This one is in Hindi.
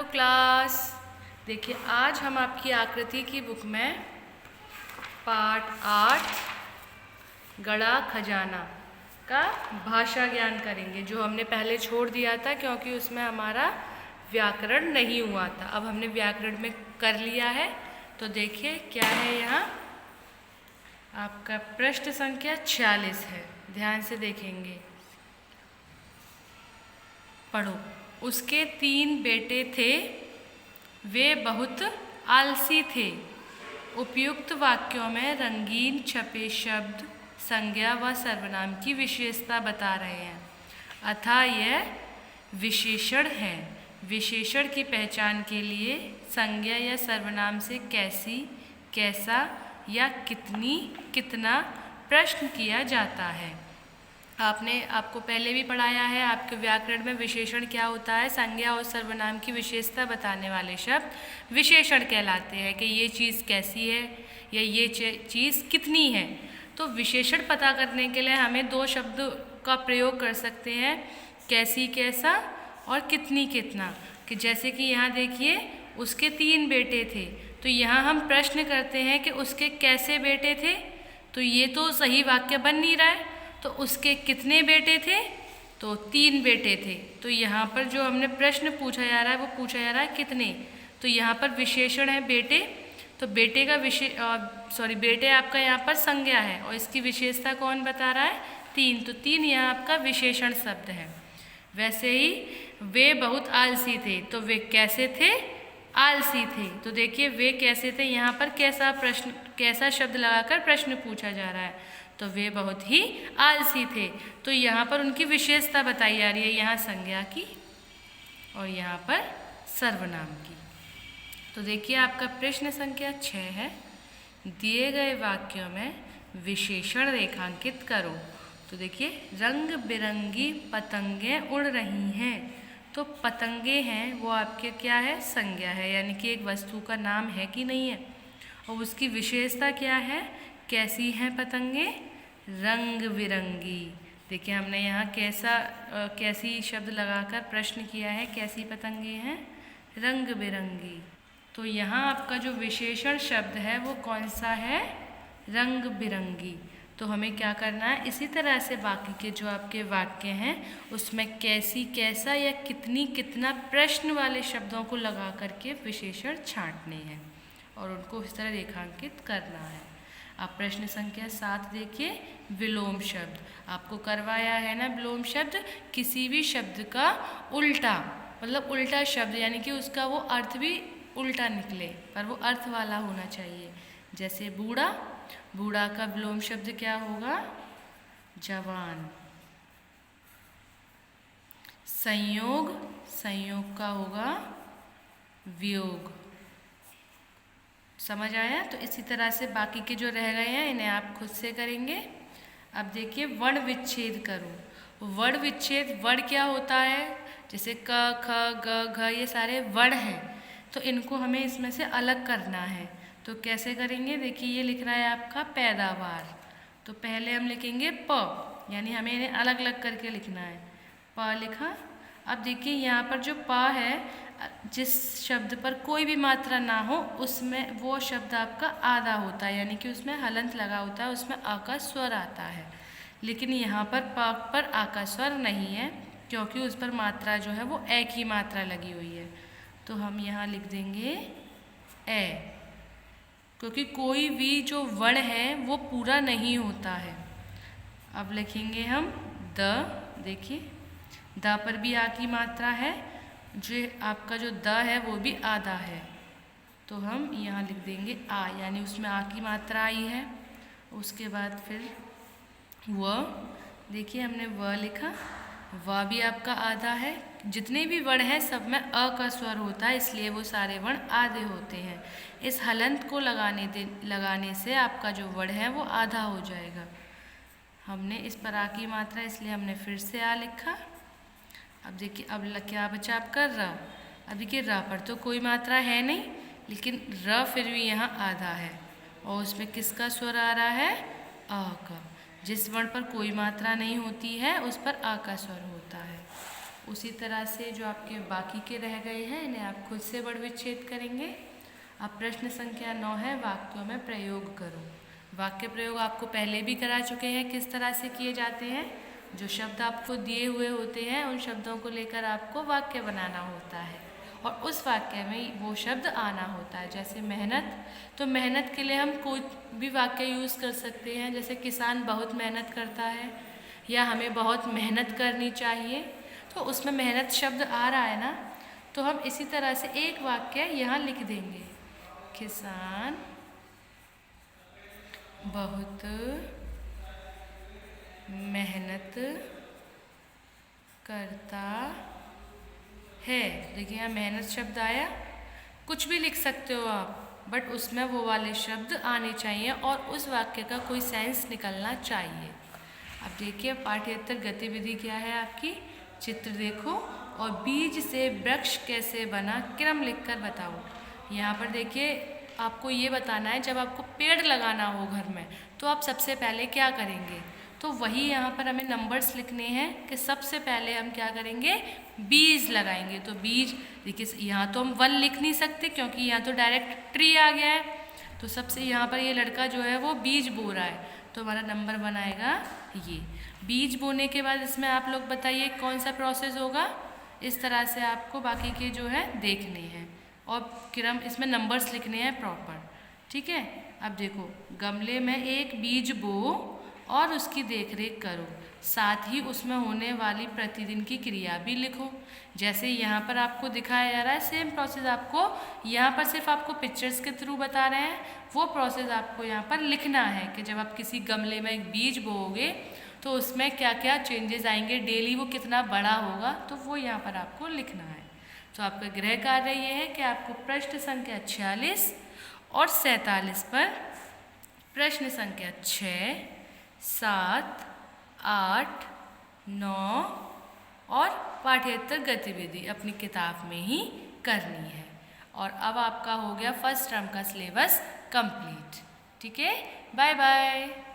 Hello class. देखिए आज हम आपकी आकृति की बुक में पाठ 8 गड़ा खजाना का भाषा ज्ञान करेंगे, जो हमने पहले छोड़ दिया था क्योंकि उसमें हमारा व्याकरण नहीं हुआ था। अब हमने व्याकरण में कर लिया है। तो देखिए क्या है, यहाँ आपका पृष्ठ संख्या 46 है। ध्यान से देखेंगे, पढ़ो। उसके 3 बेटे थे, वे बहुत आलसी थे। उपयुक्त वाक्यों में रंगीन छपे शब्द संज्ञा व सर्वनाम की विशेषता बता रहे हैं, अतः यह विशेषण है। विशेषण की पहचान के लिए संज्ञा या सर्वनाम से कैसी, कैसा या कितनी, कितना प्रश्न किया जाता है। आपको पहले भी पढ़ाया है। आपके व्याकरण में विशेषण क्या होता है? संज्ञा और सर्वनाम की विशेषता बताने वाले शब्द विशेषण कहलाते हैं कि ये चीज़ कैसी है या ये चीज़ कितनी है। तो विशेषण पता करने के लिए हमें 2 शब्द का प्रयोग कर सकते हैं, कैसी कैसा और कितनी कितना। कि जैसे कि यहाँ देखिए उसके 3 बेटे थे, तो यहाँ हम प्रश्न करते हैं कि उसके कैसे बेटे थे, तो ये तो सही वाक्य बन नहीं रहा है। तो उसके कितने बेटे थे? तो 3 बेटे थे। तो यहाँ पर जो हमने प्रश्न पूछा जा रहा है वो पूछा जा रहा है कितने। तो यहाँ पर विशेषण है बेटे, तो बेटे का बेटे आपका यहाँ पर संज्ञा है और इसकी विशेषता कौन बता रहा है? 3। तो 3 यहाँ आपका विशेषण शब्द है। वैसे ही वे बहुत आलसी थे, तो वे कैसे थे? आलसी थे। तो देखिए वे कैसे थे, यहाँ पर कैसा शब्द लगाकर प्रश्न पूछा जा रहा है। तो वे बहुत ही आलसी थे। तो यहाँ पर उनकी विशेषता बताई जा रही है, यहाँ संज्ञा की और यहाँ पर सर्वनाम की। तो देखिए आपका प्रश्न संख्या 6 है। दिए गए वाक्यों में विशेषण रेखांकित करो। तो देखिए रंग बिरंगी पतंगें उड़ रही हैं। तो पतंगे हैं वो आपके क्या है? संज्ञा है, यानी कि एक वस्तु का नाम है कि नहीं है। और उसकी विशेषता क्या है? कैसी हैं पतंगे? रंग बिरंगी। देखिए हमने यहाँ कैसी शब्द लगाकर प्रश्न किया है। कैसी पतंगे हैं? रंग बिरंगी। तो यहाँ आपका जो विशेषण शब्द है वो कौन सा है? रंग बिरंगी। तो हमें क्या करना है, इसी तरह से बाकी के जो आपके वाक्य हैं उसमें कैसी, कैसा या कितनी, कितना प्रश्न वाले शब्दों को लगा करके विशेषण छांटने हैं और उनको इस तरह रेखांकित करना है। आप प्रश्न संख्या 7 देखिए, विलोम शब्द आपको करवाया है ना। विलोम शब्द किसी भी शब्द का उल्टा, मतलब उल्टा शब्द, यानी कि उसका वो अर्थ भी उल्टा निकले पर वो अर्थ वाला होना चाहिए। जैसे बूढ़ा, बूढ़ा का विलोम शब्द क्या होगा? जवान। संयोग, संयोग का होगा वियोग। समझ आया? तो इसी तरह से बाकी के जो रह गए हैं इन्हें आप खुद से करेंगे। अब देखिए वर्ण विच्छेद करो। वर्ण विच्छेद, वर्ण क्या होता है? जैसे क, ख, ग, घ, ये सारे वर्ण हैं, तो इनको हमें इसमें से अलग करना है। तो कैसे करेंगे? देखिए ये लिख रहा है आपका पैदावार, तो पहले हम लिखेंगे प, यानी हमें इन्हें अलग अलग करके लिखना है। प लिखा। अब देखिए यहाँ पर जो प है, जिस शब्द पर कोई भी मात्रा ना हो उसमें वो शब्द आपका आधा होता है, यानी कि उसमें हलंत लगा होता है, उसमें आ का स्वर आता है। लेकिन यहाँ पर प पर आ का स्वर नहीं है क्योंकि उस पर मात्रा जो है वो ए की मात्रा लगी हुई है। तो हम यहाँ लिख देंगे ए, क्योंकि कोई भी जो वर्ण है वो पूरा नहीं होता है। अब लिखेंगे हम द। देखिए द पर भी आ की मात्रा है, जो आपका जो द है वो भी आधा है, तो हम यहाँ लिख देंगे आ, यानी उसमें आ की मात्रा आई है। उसके बाद फिर व। देखिए हमने व लिखा, व भी आपका आधा है। जितने भी वर्ण हैं सब में अ का स्वर होता है, इसलिए वो सारे वर्ण आधे होते हैं। इस हलंत को लगाने से आपका जो वर्ण है वो आधा हो जाएगा। हमने इस पर आ की मात्रा, इसलिए हमने फिर से आ लिखा। अब देखिए अब क्या बचा आपका र। अब देखिए र पर तो कोई मात्रा है नहीं, लेकिन र फिर भी यहाँ आधा है और उसमें किसका स्वर आ रहा है? आ का। जिस वर्ण पर कोई मात्रा नहीं होती है उस पर आ का स्वर होता है। उसी तरह से जो आपके बाकी के रह गए हैं इन्हें आप खुद से वर्ड विच्छेद करेंगे। अब प्रश्न संख्या 9 है, वाक्यों में प्रयोग करो। वाक्य प्रयोग आपको पहले भी करा चुके हैं, किस तरह से किए जाते हैं। जो शब्द आपको दिए हुए होते हैं उन शब्दों को लेकर आपको वाक्य बनाना होता है और उस वाक्य में वो शब्द आना होता है। जैसे मेहनत, तो मेहनत के लिए हम कोई भी वाक्य यूज़ कर सकते हैं, जैसे किसान बहुत मेहनत करता है या हमें बहुत मेहनत करनी चाहिए। तो उसमें मेहनत शब्द आ रहा है ना, तो हम इसी तरह से एक वाक्य यहाँ लिख देंगे, किसान बहुत मेहनत करता है। देखिए यहाँ मेहनत शब्द आया। कुछ भी लिख सकते हो आप, बट उसमें वो वाले शब्द आने चाहिए और उस वाक्य का कोई सेंस निकलना चाहिए। अब देखिए पाठ्येतर गतिविधि क्या है आपकी, चित्र देखो और बीज से वृक्ष कैसे बना क्रम लिखकर बताओ। यहाँ पर देखिए आपको ये बताना है, जब आपको पेड़ लगाना हो घर में तो आप सबसे पहले क्या करेंगे, तो वही यहाँ पर हमें नंबर्स लिखने हैं कि सबसे पहले हम क्या करेंगे, बीज लगाएंगे। तो बीज, देखिए यहाँ तो हम 1 लिख नहीं सकते क्योंकि यहाँ तो डायरेक्ट ट्री आ गया है। तो सबसे यहाँ पर ये लड़का जो है वो बीज बो रहा है, तो हमारा नंबर बनाएगा ये। बीज बोने के बाद इसमें आप लोग बताइए कौन सा प्रोसेस होगा। इस तरह से आपको बाकी के जो है देखने हैं और क्रम इसमें नंबर्स लिखने हैं प्रॉपर, ठीक है। अब देखो गमले में एक बीज बो और उसकी देखरेख करो, साथ ही उसमें होने वाली प्रतिदिन की क्रिया भी लिखो। जैसे यहाँ पर आपको दिखाया जा रहा है, सेम प्रोसेस आपको यहाँ पर सिर्फ आपको पिक्चर्स के थ्रू बता रहे हैं, वो प्रोसेस आपको यहाँ पर लिखना है कि जब आप किसी गमले में एक बीज बोओगे तो उसमें क्या क्या चेंजेस आएंगे, डेली वो कितना बड़ा होगा, तो वो यहाँ पर आपको लिखना है। तो आपका गृह कार्य ये है कि आपको प्रश्न संख्या 46 और 47 पर प्रश्न संख्या 6, 7, 8, 9 और पाठ्येतर गतिविधि अपनी किताब में ही करनी है। और अब आपका हो गया फर्स्ट टर्म का सिलेबस कंप्लीट, ठीक है। Bye bye.